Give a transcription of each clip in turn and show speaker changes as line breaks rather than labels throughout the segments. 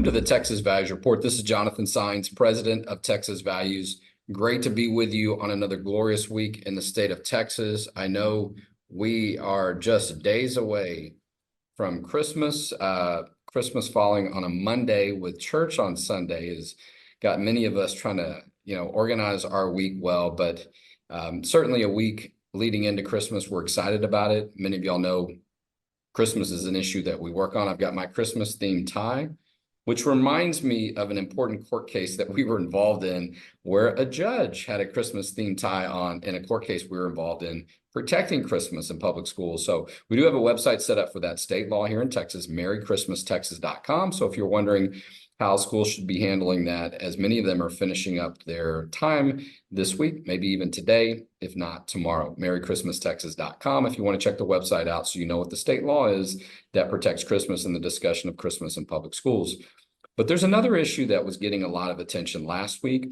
to the Texas Values Report. This is Jonathan Saenz, president of Texas Values. Great to be with you on another glorious week in the state of Texas. I know we are just days away from Christmas. Christmas falling on a Monday with church on Sunday has got many of us trying to, organize our week well, but certainly a week leading into Christmas. We're excited about it. Many of y'all know Christmas is an issue that we work on. I've got my Christmas themed tie, which reminds me of an important court case that we were involved in where a judge had a Christmas themed tie on in a court case we were involved in protecting Christmas in public schools. So we do have a website set up for that state law here in Texas, merrychristmastexas.com. So if you're wondering how schools should be handling that, as many of them are finishing up their time this week, maybe even today, if not tomorrow, merrychristmastexas.com if you want to check the website out so you know what the state law is that protects Christmas and the discussion of Christmas in public schools. But there's another issue that was getting a lot of attention last week,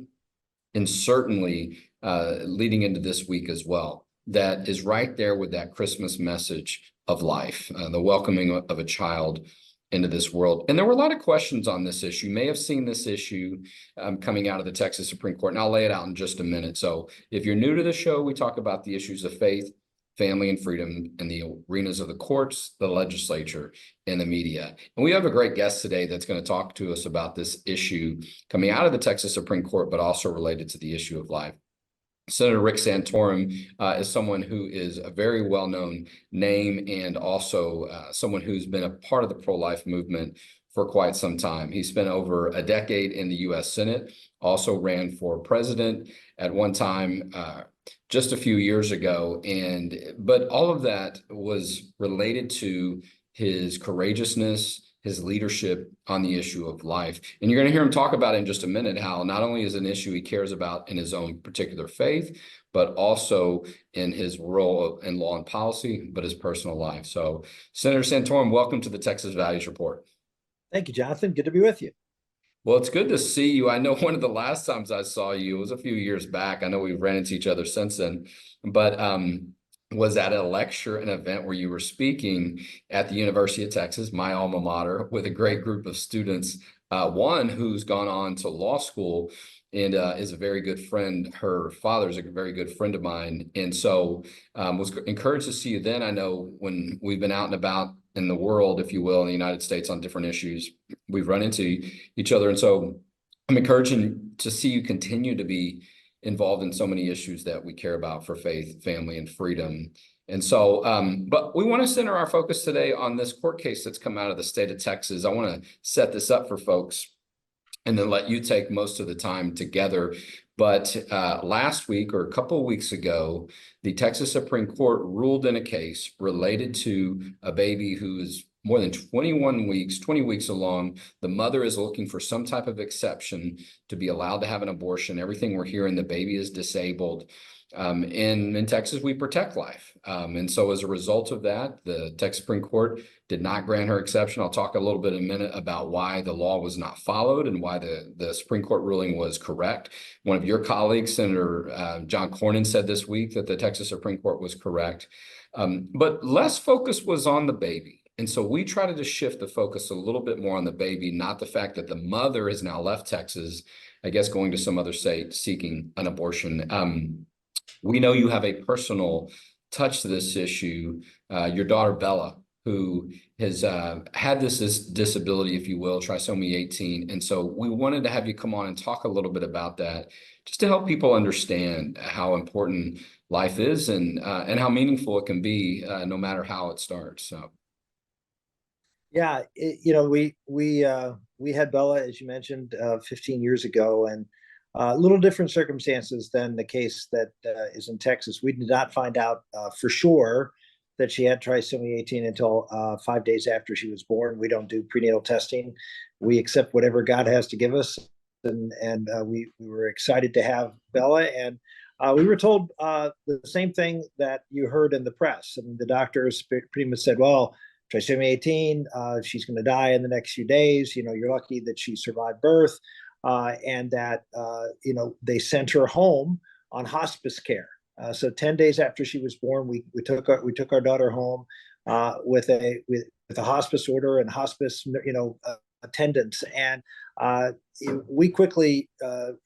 and certainly leading into this week as well, that is right there with that Christmas message of life, the welcoming of a child into this world. And there were a lot of questions on this issue. You may have seen this issue coming out of the Texas Supreme Court, and I'll lay it out in just a minute. So if you're new to the show, we talk about the issues of faith, family, and freedom in the arenas of the courts, the legislature, and the media. And we have a great guest today that's going to talk to us about this issue coming out of the Texas Supreme Court, but also related to the issue of life. Senator Rick Santorum is someone who is a very well-known name and also someone who's been a part of the pro-life movement for quite some time. He spent over a decade in the U.S. Senate, also ran for president at one time just a few years ago. But all of that was related to his courageousness, his leadership on the issue of life. And you're going to hear him talk about in just a minute how not only is it an issue he cares about in his own particular faith, but also in his role in law and policy, but his personal life. So Senator Santorum, welcome to the Texas Values Report.
Thank you, Jonathan. Good to be with you.
Well, it's good to see you. I know one of the last times I saw you, it was a few years back. I know we've ran into each other since then, but was at a lecture, an event where you were speaking at the University of Texas, my alma mater, with a great group of students, one who's gone on to law school and is a very good friend. Her father is a very good friend of mine. And so was encouraged to see you then. I know when we've been out and about in the world, if you will, in the United States on different issues, we've run into each other. And so I'm encouraging to see you continue to be involved in so many issues that we care about for faith, family, and freedom. And so, but we want to center our focus today on this court case that's come out of the state of Texas. I want to set this up for folks and then let you take most of the time together. But last week or a couple of weeks ago, the Texas Supreme Court ruled in a case related to a baby who is more than 20 weeks along. The mother is looking for some type of exception to be allowed to have an abortion. Everything we're hearing, the baby is disabled. In Texas, we protect life. And so as a result of that, the Texas Supreme Court did not grant her exception. I'll talk a little bit in a minute about why the law was not followed and why the Supreme Court ruling was correct. One of your colleagues, Senator John Cornyn, said this week that the Texas Supreme Court was correct. But less focus was on the baby. And so we tried to shift the focus a little bit more on the baby, not the fact that the mother has now left Texas, I guess going to some other state seeking an abortion. We know you have a personal touch to this issue. Your daughter, Bella, who has had this disability, if you will, trisomy 18. And so we wanted to have you come on and talk a little bit about that, just to help people understand how important life is and how meaningful it can be, no matter how it starts. So.
Yeah, we had Bella, as you mentioned, 15 years ago, and a little different circumstances than the case that is in Texas. We did not find out for sure that she had trisomy 18 until 5 days after she was born. We don't do prenatal testing. We accept whatever God has to give us, and we were excited to have Bella, and we were told the same thing that you heard in the press. I mean, the doctors pretty much said, well, trisomy 18, she's going to die in the next few days. You're lucky that she survived birth, and that they sent her home on hospice care. So 10 days after she was born, we took our daughter home with a hospice order and hospice attendance. And we quickly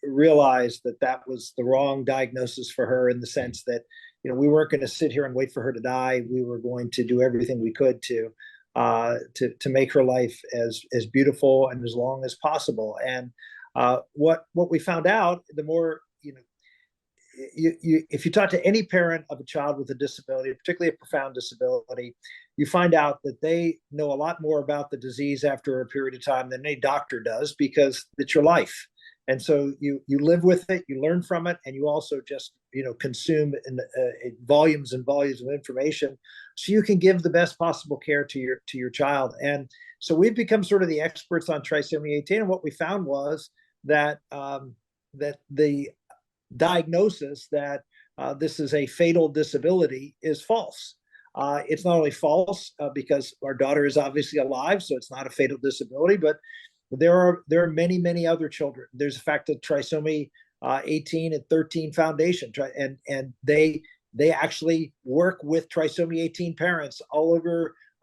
realized that that was the wrong diagnosis for her, in the sense that, we weren't going to sit here and wait for her to die. We were going to do everything we could to make her life as beautiful and as long as possible. And what we found out, the more, if you talk to any parent of a child with a disability, particularly a profound disability, you find out that they know a lot more about the disease after a period of time than any doctor does, because it's your life. And so you live with it, you learn from it, and you also just consume volumes and volumes of information, so you can give the best possible care to your child. And so we've become sort of the experts on trisomy 18. And what we found was that that the diagnosis that this is a fatal disability is false. It's not only false because our daughter is obviously alive, so it's not a fatal disability, but there are many other children. There's a fact that trisomy 18 and 13 Foundation, and they actually work with trisomy 18 parents all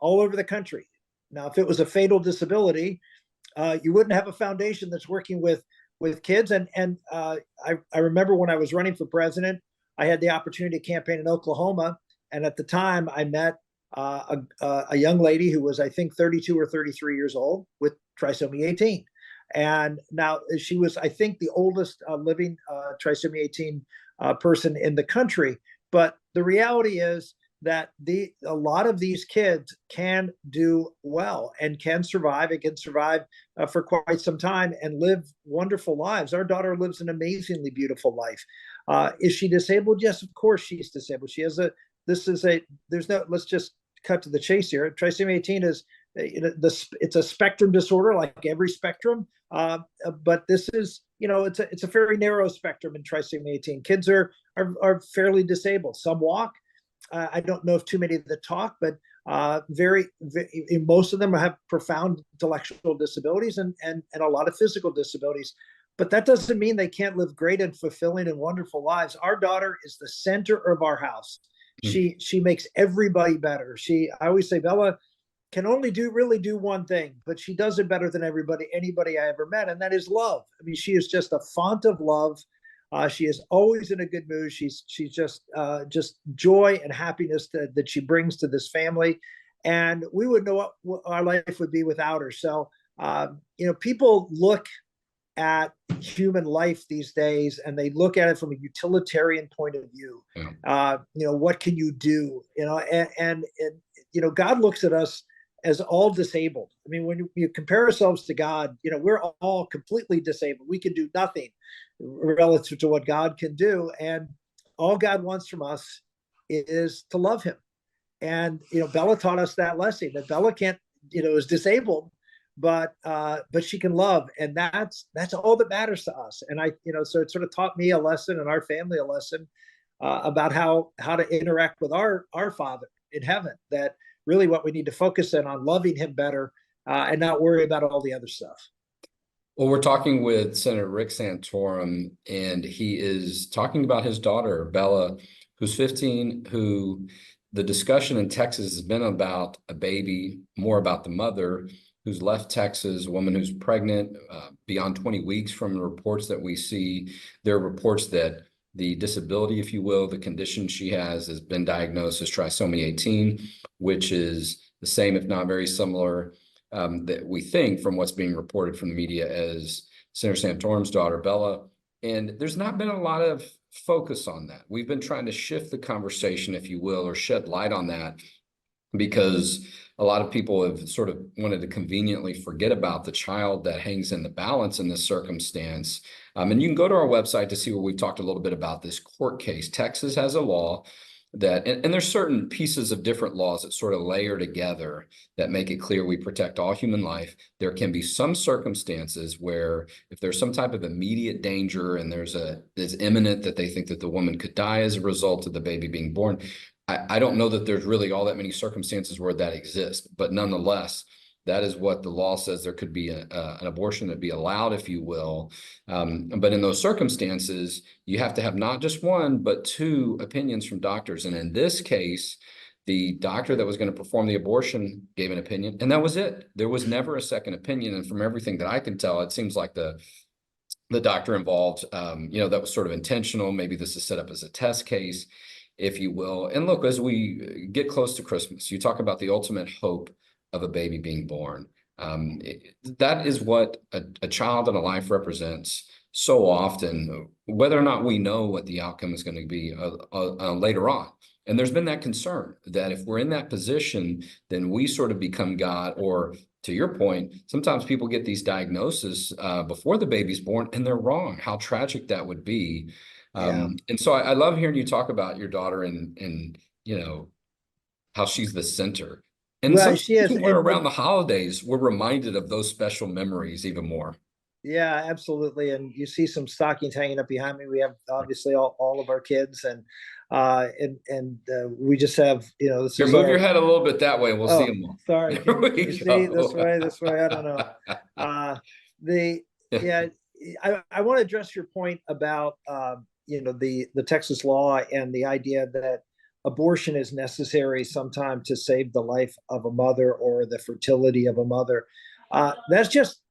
over the country. Now, if it was a fatal disability, you wouldn't have a foundation that's working with kids. And I remember when I was running for president, I had the opportunity to campaign in Oklahoma, and at the time I met a young lady who was, I think, 32 or 33 years old with trisomy 18. And now she was, I think, the oldest living trisomy 18 person in the country. But the reality is that a lot of these kids can do well and can survive for quite some time and live wonderful lives. Our daughter lives an amazingly beautiful life. Is she disabled? Yes, of course she's disabled. Let's just cut to the chase here. Trisomy 18 is, it's a spectrum disorder, like every spectrum. But this is, it's a very narrow spectrum in trisomy 18. Kids are fairly disabled. Some walk. I don't know if too many of them talk, but most of them have profound intellectual disabilities and a lot of physical disabilities. But that doesn't mean they can't live great and fulfilling and wonderful lives. Our daughter is the center of our house. She makes everybody better. I always say Bella can only really do one thing, but she does it better than anybody I ever met, and that is love. I mean, she is just a font of love. She is always in a good mood. She's just joy and happiness that she brings to this family, and we wouldn't know what our life would be without her. So, people look at human life these days, and they look at it from a utilitarian point of view. What can you do? And God looks at us as all disabled. I mean, when you compare ourselves to God, we're all completely disabled. We can do nothing relative to what God can do. And all God wants from us is to love him. And, Bella taught us that lesson, that Bella can't, is disabled, but she can love. And that's all that matters to us. And so it sort of taught me a lesson, and our family a lesson about how to interact with our Father in heaven, that really what we need to focus on loving him better and not worry about all the other stuff.
Well, we're talking with Senator Rick Santorum, and he is talking about his daughter, Bella, who's 15, who the discussion in Texas has been about a baby, more about the mother who's left Texas, a woman who's pregnant beyond 20 weeks. From the reports that we see, there are reports that the disability, if you will, the condition she has been diagnosed as trisomy 18, which is the same, if not very similar, that we think from what's being reported from the media, as Senator Santorum's daughter, Bella. And there's not been a lot of focus on that. We've been trying to shift the conversation, if you will, or shed light on that, because a lot of people have sort of wanted to conveniently forget about the child that hangs in the balance in this circumstance. And you can go to our website to see where we've talked a little bit about this court case. Texas has a law that, and there's certain pieces of different laws that sort of layer together that make it clear we protect all human life. There can be some circumstances where if there's some type of immediate danger and it's imminent that they think that the woman could die as a result of the baby being born. I don't know that there's really all that many circumstances where that exists, but nonetheless, that is what the law says. There could be an abortion that be allowed, if you will. But in those circumstances, you have to have not just one, but two opinions from doctors. And in this case, The doctor that was going to perform the abortion gave an opinion, and that was it. There was never a second opinion. And from everything that I can tell, it seems like the doctor involved, that was sort of intentional. Maybe this is set up as a test case, if you will. And look, as we get close to Christmas, you talk about the ultimate hope of a baby being born. That is what a child and a life represents so often, whether or not we know what the outcome is going to be later on. And there's been that concern that if we're in that position, then we sort of become God, or to your point, sometimes people get these diagnoses before the baby's born and they're wrong. How tragic that would be.
Yeah.
And so I love hearing you talk about your daughter and how she's the center. And
Well,
sometimes
she is,
when we're
but
around the holidays, we're reminded of those special memories even more.
yeah, absolutely. And you see some stockings hanging up behind me. We have obviously all of our kids, and we just have, this
Here,
is
move your
our.
head a little bit that way. We'll see
Oh,
them all.
sorry.
There
Can
we
you see this
go.
way? This way? I don't know. The Yeah, I want to address your point about the Texas law and the idea that abortion is necessary sometime to save the life of a mother or the fertility of a mother. That's just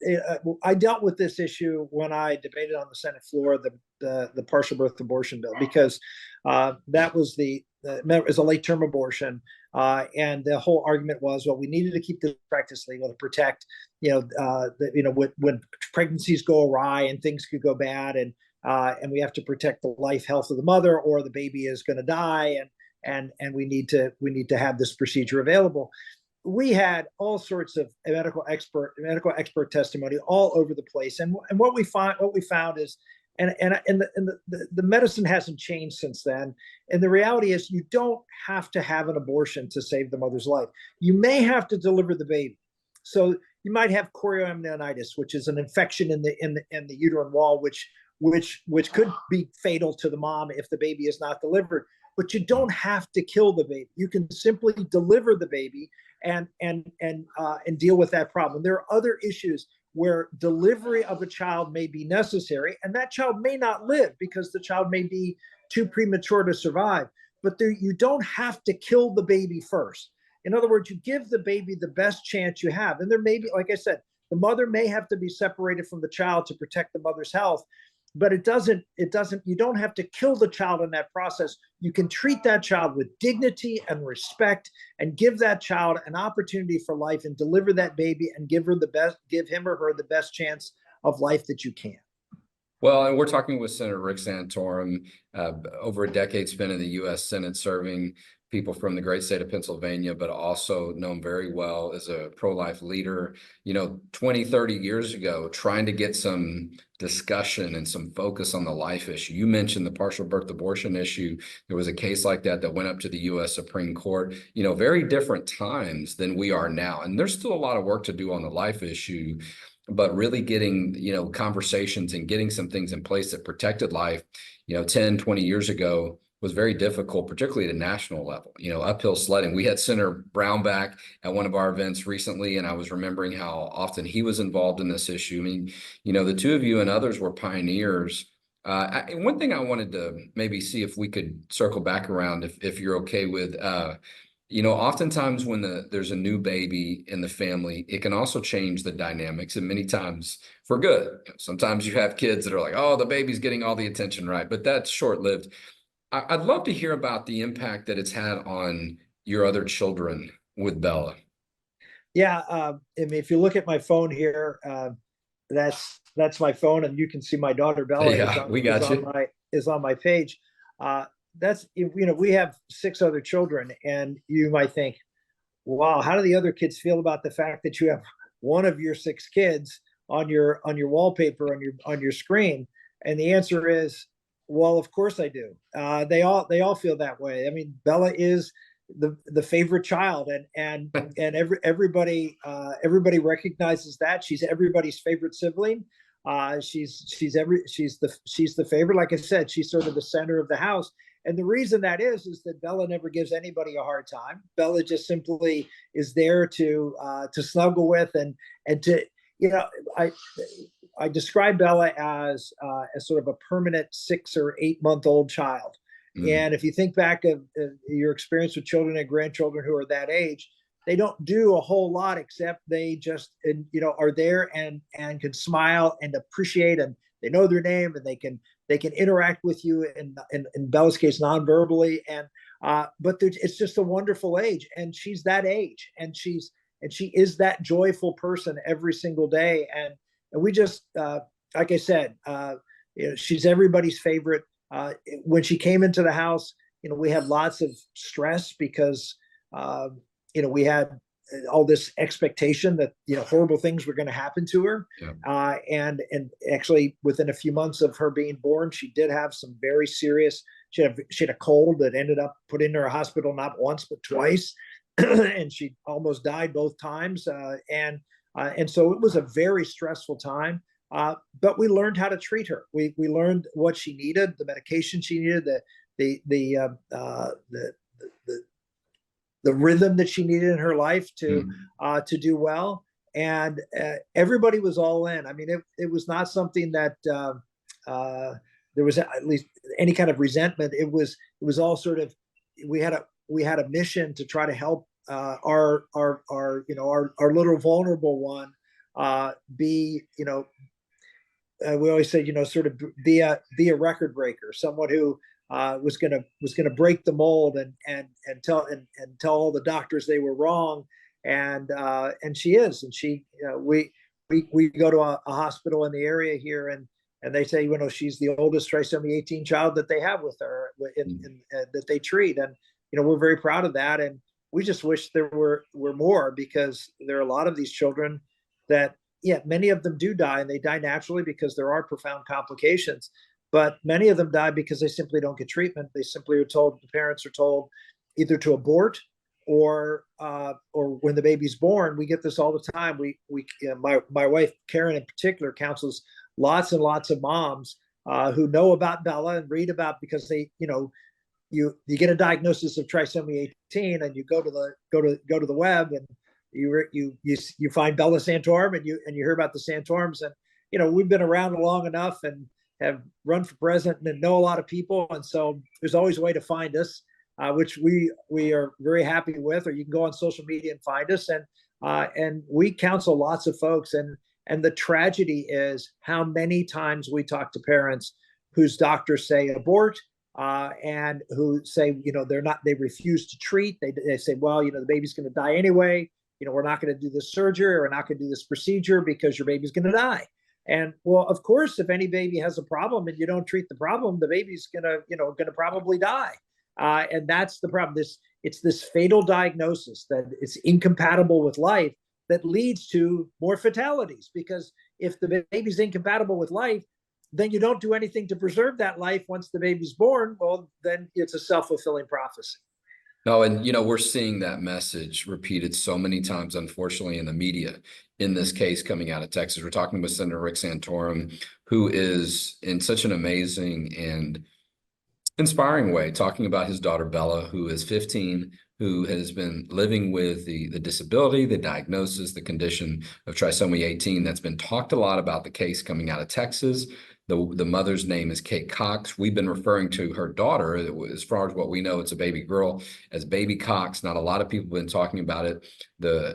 I dealt with this issue when I debated on the Senate floor the partial birth abortion bill, because that was it was a late term abortion, and the whole argument was, well, we needed to keep this practice legal to protect when pregnancies go awry and things could go bad, and we have to protect the life health of the mother, or the baby is going to die, and we need to have this procedure available. We had all sorts of medical expert testimony all over the place, and what we found is, the medicine hasn't changed since then. And the reality is, you don't have to have an abortion to save the mother's life. You may have to deliver the baby. So you might have chorioamnionitis, which is an infection in the uterine wall, which could be fatal to the mom if the baby is not delivered. But you don't have to kill the baby. You can simply deliver the baby and deal with that problem. There are other issues where delivery of a child may be necessary, and that child may not live because the child may be too premature to survive. But you don't have to kill the baby first. In other words, you give the baby the best chance you have. And there may be, like I said, the mother may have to be separated from the child to protect the mother's health, but you don't have to kill the child in that process. You can treat that child with dignity and respect, and give that child an opportunity for life, and deliver that baby and give him or her the best chance of life that you can.
Well, and we're talking with Senator Rick Santorum, over a decade spent in the U.S. Senate, serving people from the great state of Pennsylvania, but also known very well as a pro-life leader. 20, 30 years ago, trying to get some discussion and some focus on the life issue. You mentioned the partial birth abortion issue. There was a case like that went up to the U.S. Supreme Court, very different times than we are now. And there's still a lot of work to do on the life issue, but really getting, conversations and getting some things in place that protected life, 10, 20 years ago was very difficult, particularly at a national level, uphill sledding. We had Senator Brown back at one of our events recently, and I was remembering how often he was involved in this issue. I mean, the two of you and others were pioneers. One thing I wanted to maybe see if we could circle back around, if you're okay with, oftentimes when there's a new baby in the family, it can also change the dynamics, and many times for good. Sometimes you have kids that are like, oh, the baby's getting all the attention, right? But that's short-lived. I'd love to hear about the impact that it's had on your other children with Bella.
Yeah, I mean, if you look at my phone here, that's my phone, and you can see my daughter Bella
Yeah, we got you.
is on my page. We have 6 other children, and you might think, wow, how do the other kids feel about the fact that you have one of your 6 kids on your wallpaper on your screen? And the answer is, well, of course I do. They all feel that way. I mean, Bella is the favorite child, and everybody recognizes that she's everybody's favorite sibling. She's the favorite. Like I said, she's sort of the center of the house. And the reason that is that Bella never gives anybody a hard time. Bella just simply is there to snuggle with, and to, I describe Bella as sort of a permanent 6 or 8 month old child.
Mm.
And if you think back of your experience with children and grandchildren who are that age, they don't do a whole lot except they just are there and can smile and appreciate, and they know their name, and they can interact with you in Bella's case non-verbally, and but it's just a wonderful age, and she's that age, and she is that joyful person every single day, and we just like I said, she's everybody's favorite. When she came into the house, we had lots of stress because we had all this expectation that horrible things were going to happen to her.
Yeah.
And actually, within a few months of her being born, she did have some very serious. She had a cold that ended up put into her hospital not once but twice, and she almost died both times. And so it was a very stressful time. But we learned how to treat her. We learned what she needed, the medication she needed, the rhythm that she needed in her life to do well. And everybody was all in. I mean, it was not something that there was at least any kind of resentment. It was all sort of, we had a mission to try to help our little vulnerable one be, we always say, sort of be a record breaker, someone who was gonna break the mold and tell all the doctors they were wrong, and she is, and she we go to a hospital in the area here, and they say she's the oldest trisomy 18 child that they have with her that they treat, and we're very proud of that, and we just wish there were more, because there are a lot of these children that, yeah, many of them do die, and they die naturally because there are profound complications. But many of them die because they simply don't get treatment. They simply are told, the parents are told either to abort or when the baby's born. We get this all the time. My wife, Karen in particular, counsels lots and lots of moms who know about Bella and read about, because they, you get a diagnosis of trisomy 18 and you go to the web, and you find Bella Santorum, and you hear about the Santorums, and we've been around long enough and have run for president and know a lot of people, and so there's always a way to find us, which we are very happy with. Or you can go on social media and find us, and we counsel lots of folks, and the tragedy is how many times we talk to parents whose doctors say abort, and who say they refuse to treat. They say, well, the baby's going to die anyway. We're not going to do this surgery, or we're not going to do this procedure because your baby's going to die. And well, of course, if any baby has a problem and you don't treat the problem, the baby's going to probably die. And that's the problem. It's this fatal diagnosis that it's incompatible with life that leads to more fatalities, because if the baby's incompatible with life, then you don't do anything to preserve that life once the baby's born. Well, then it's a self-fulfilling prophecy.
No, and we're seeing that message repeated so many times, unfortunately, in the media. In this case, coming out of Texas, we're talking with Senator Rick Santorum, who is in such an amazing and inspiring way talking about his daughter Bella, who is 15, who has been living with the disability, the diagnosis, the condition of trisomy 18. That's been talked a lot about, the case coming out of Texas. The mother's name is Kate Cox. We've been referring to her daughter, as far as what we know, it's a baby girl, as Baby Cox. Not a lot of people have been talking about it.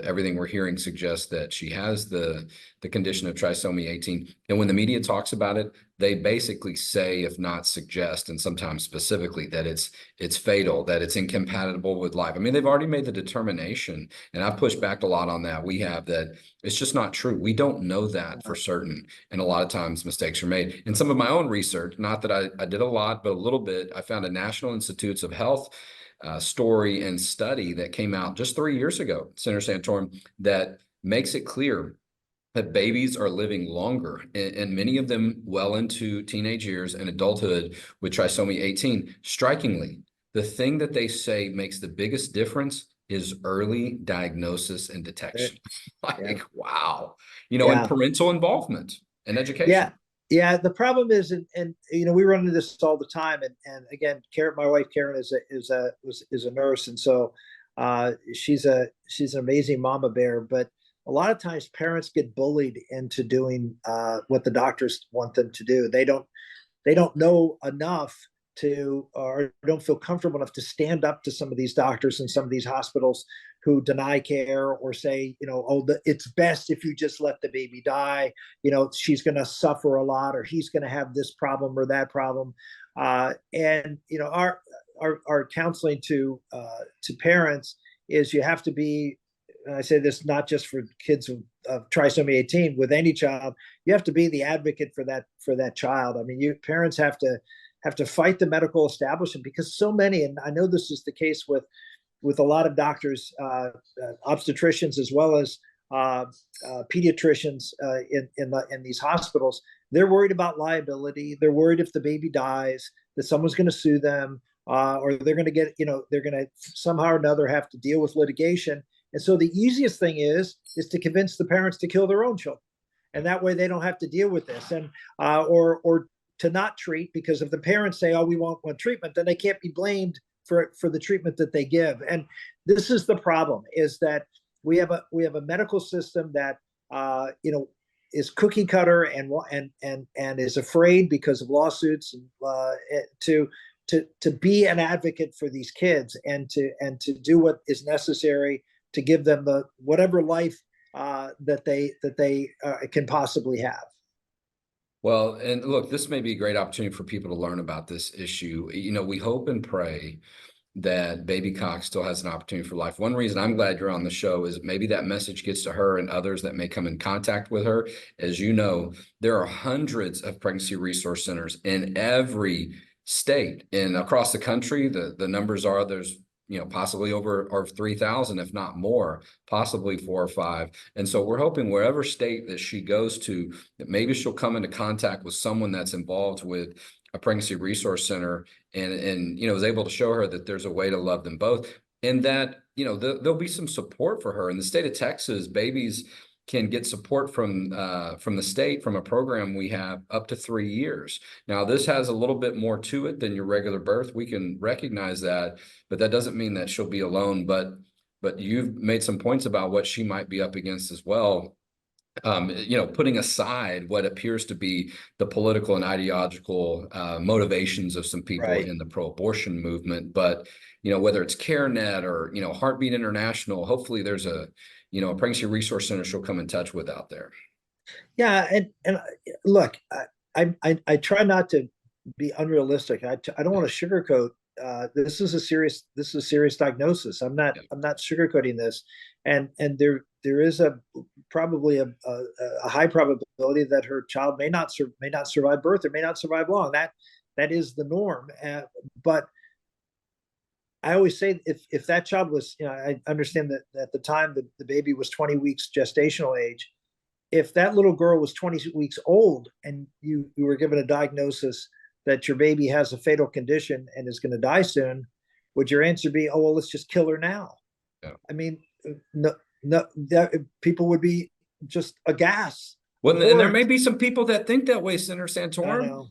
Everything we're hearing suggests that she has the condition of trisomy 18. And when the media talks about it, they basically say, if not suggest, and sometimes specifically, that it's fatal, that it's incompatible with life. I mean, they've already made the determination, and I've pushed back a lot on that. We have that. It's just not true. We don't know that for certain, and a lot of times mistakes are made. In some of my own research, not that I did a lot, but a little bit, I found a National Institutes of Health story and study that came out just 3 years ago, Senator Santorum, that makes it clear that babies are living longer, and many of them well into teenage years and adulthood with trisomy 18. Strikingly, the thing that they say makes the biggest difference is early diagnosis and detection.
Yeah.
Wow.
Yeah.
And parental involvement and education.
Yeah. Yeah. The problem is, and we run into this all the time. And again, Karen, my wife, Karen, is a nurse. And so she's an amazing mama bear, but a lot of times parents get bullied into doing what the doctors want them to do. They don't know enough to, or don't feel comfortable enough to stand up to some of these doctors and some of these hospitals who deny care or say, oh, it's best if you just let the baby die. She's going to suffer a lot, or he's going to have this problem or that problem. And our counseling to parents is you have to be. And I say this not just for kids of trisomy 18, with any child, you have to be the advocate for that child. I mean, parents have to fight the medical establishment, because so many, and I know this is the case with a lot of doctors, obstetricians, as well as pediatricians in these hospitals. They're worried about liability. They're worried if the baby dies that someone's going to sue them, or they're going to get, they're going to somehow or another have to deal with litigation. And so the easiest thing is to convince the parents to kill their own children, and that way they don't have to deal with this, and or to not treat, because if the parents say, "Oh, we want treatment," then they can't be blamed for the treatment that they give. And this is the problem: is that we have a medical system that is cookie cutter and is afraid, because of lawsuits, to be an advocate for these kids, and to do what is necessary to give them the whatever life that they can possibly have.
Well, and look, this may be a great opportunity for people to learn about this issue. We hope and pray that baby Cox still has an opportunity for life. One reason I'm glad you're on the show is maybe that message gets to her and others that may come in contact with her. As you know, there are hundreds of pregnancy resource centers in every state and across the country. The numbers are, there's possibly over 3,000, if not more, possibly 4 or 5. And so we're hoping wherever state that she goes to, that maybe she'll come into contact with someone that's involved with a pregnancy resource center, and is able to show her that there's a way to love them both, and that there'll be some support for her. In the state of Texas, babies can get support from the state, from a program we have, up to 3 years. Now, this has a little bit more to it than your regular birth. We can recognize that, but that doesn't mean that she'll be alone. But you've made some points about what she might be up against as well. Putting aside what appears to be the political and ideological motivations of some people
Right.
in the pro-abortion movement, but whether it's CareNet or Heartbeat International, hopefully there's a pregnancy resource center she'll come in touch with out there.
Yeah, and look, I try not to be unrealistic. I don't want to sugarcoat. This is a serious diagnosis. I'm not sugarcoating this, and there is probably a high probability that her child may not survive birth, or may not survive long. That is the norm. But I always say, if that child was, I understand that at the time the baby was 20 weeks gestational age. If that little girl was 20 weeks old and you were given a diagnosis that your baby has a fatal condition and is going to die soon, would your answer be, "Oh, well, let's just kill her now"?
Yeah.
I mean, no, people would be just aghast.
Well, and there may be some people that think that way, Senator
I
Santorum,
know,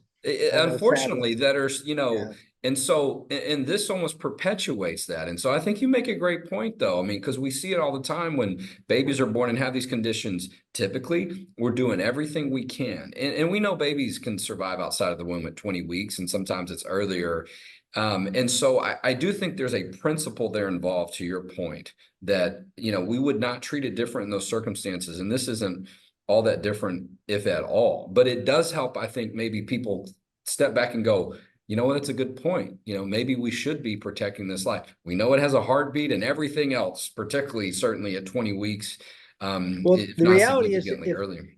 unfortunately,
sadly.
that are,
Yeah.
and so, and this almost perpetuates that. And so I think you make a great point, though. I mean, because we see it all the time when babies are born and have these conditions. Typically, we're doing everything we can. And we know babies can survive outside of the womb at 20 weeks, and sometimes it's earlier. And so I do think there's a principle there involved, to your point, that, we would not treat it different in those circumstances. And this isn't all that different, if at all. But it does help, I think, maybe people step back and go, you know what, it's a good point. Maybe we should be protecting this life. We know it has a heartbeat and everything else, particularly certainly at 20 weeks,
Well,
if
the
not
reality is,
significantly earlier.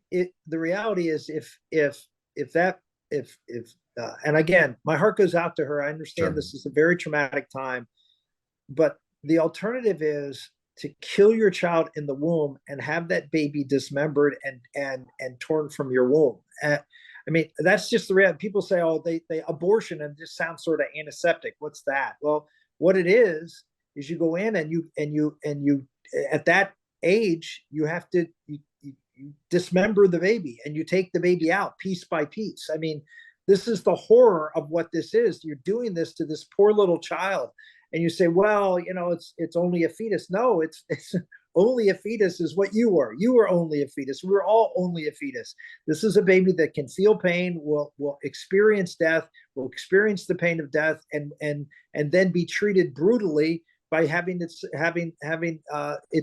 and again, my heart goes out to her. I understand
Sure.
this is a very traumatic time, but the alternative is to kill your child in the womb and have that baby dismembered and torn from your womb. I mean, that's just the reality. People say, "Oh, they abortion," and just sounds sort of antiseptic. What's that? Well, what it is you go in and you at that age you have to you dismember the baby, and you take the baby out piece by piece. I mean, this is the horror of what this is. You're doing this to this poor little child, and you say, "Well, it's only a fetus." No, it's only a fetus is what you were. You were only a fetus. We were all only a fetus. This is a baby that can feel pain, will experience death, will experience the pain of death, and then be treated brutally by having its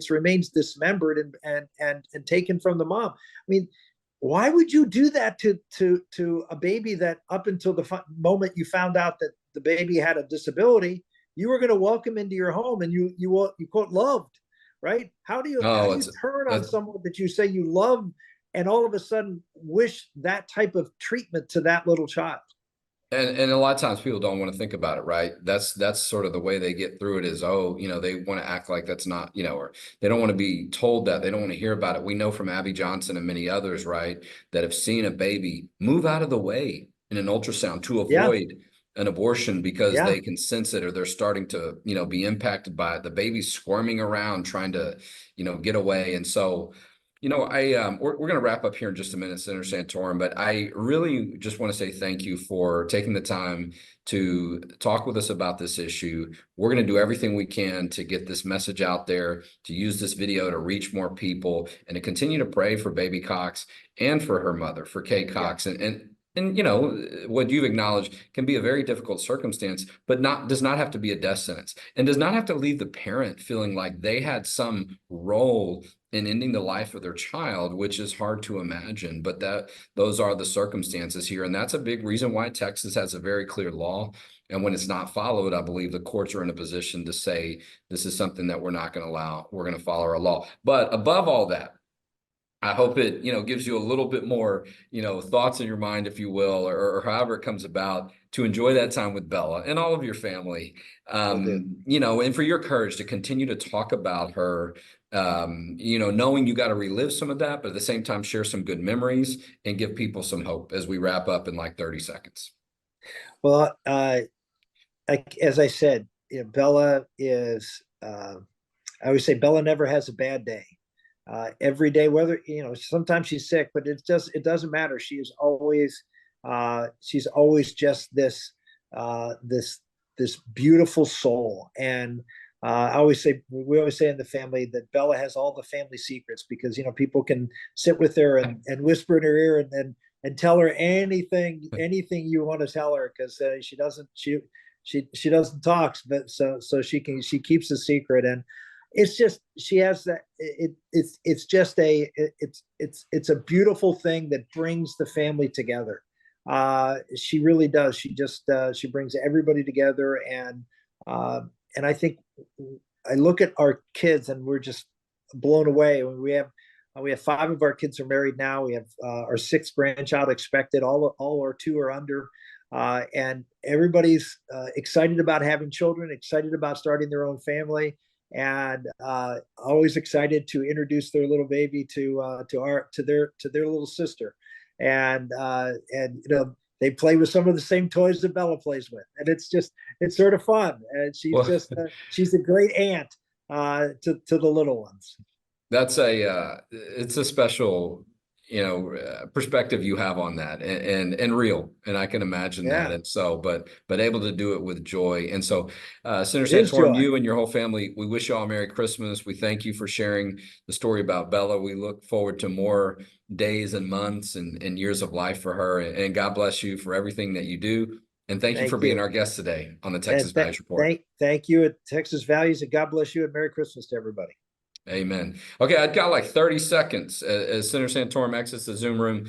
remains dismembered and taken from the mom. I mean, why would you do that to a baby that up until the moment you found out that the baby had a disability, you were going to welcome into your home, and you quote loved, right? How do
Oh,
you turn on
that's
someone that you say you love and all of a sudden wish that type of treatment to that little child?
and a lot of times people don't want to think about it, right? That's sort of the way they get through it is, oh, they want to act like that's not, or they don't want to be told that. They don't want to hear about it. We know from Abby Johnson and many others, right, that have seen a baby move out of the way in an ultrasound to
Yeah,
avoid an abortion because
yeah.
they can sense it, or they're starting to, be impacted by it. The baby squirming around trying to, get away. And so, we're going to wrap up here in just a minute, Senator Santorum, but I really just want to say thank you for taking the time to talk with us about this issue. We're going to do everything we can to get this message out there, to use this video to reach more people, and to continue to pray for baby Cox and for her mother, for Kay
Yeah.
Cox. And what you've acknowledged can be a very difficult circumstance, but does not have to be a death sentence, and does not have to leave the parent feeling like they had some role in ending the life of their child, which is hard to imagine. But those are the circumstances here, and that's a big reason why Texas has a very clear law. And when it's not followed, I believe the courts are in a position to say this is something that we're not going to allow. We're going to follow our law. But above all that, I hope it, gives you a little bit more, thoughts in your mind, if you will, or however it comes about, to enjoy that time with Bella and all of your family.
Will do.
And for your courage to continue to talk about her, knowing you got to relive some of that, but at the same time, share some good memories and give people some hope as we wrap up in like 30 seconds.
Well, as I said, Bella is. I always say Bella never has a bad day. Every day, whether sometimes she's sick, but it doesn't matter. She's always just this beautiful soul. And we always say in the family that Bella has all the family secrets, because people can sit with her and whisper in her ear and tell her anything you want to tell her, because she doesn't talk, but so she keeps a secret. And it's just, she has that, it's a beautiful thing that brings the family together. She really does. She brings everybody together. And I think I look at our kids and we're just blown away. We have 5 of our kids are married now. We have our 6th grandchild expected. All our 2 are under. And everybody's excited about having children, excited about starting their own family, and always excited to introduce their little baby to their little sister. And they play with some of the same toys that Bella plays with, and it's sort of fun. And she's a great aunt to the little ones.
That's it's a special, perspective you have on that, and real, and I can imagine that.
Yeah,
And so, but able to do it with joy. And so, Senator
it is
Santorum,
joy.
you and your whole family, we wish you all a Merry Christmas. We thank you for sharing the story about Bella. We look forward to more days and months and years of life for her. And God bless you for everything that you do. And thank you for
Thank
being
you.
our guest today on the Texas
And
Values Report.
thank you at Texas Values, and God bless you, and Merry Christmas to everybody.
Amen. Okay, I've got like 30 seconds as Senator Santorum exits the Zoom room.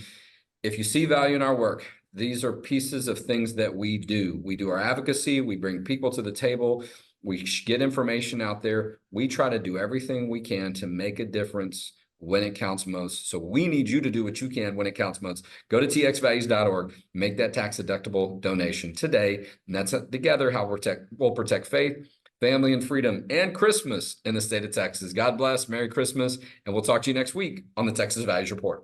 If you see value in our work, these are pieces of things that we do. We do our advocacy. We bring people to the table. We get information out there. We try to do everything we can to make a difference when it counts most. So we need you to do what you can when it counts most. Go to txvalues.org, make that tax-deductible donation today. And that's together how we'll protect faith, family, and freedom, and Christmas in the state of Texas. God bless. Merry Christmas. And we'll talk to you next week on the Texas Values Report.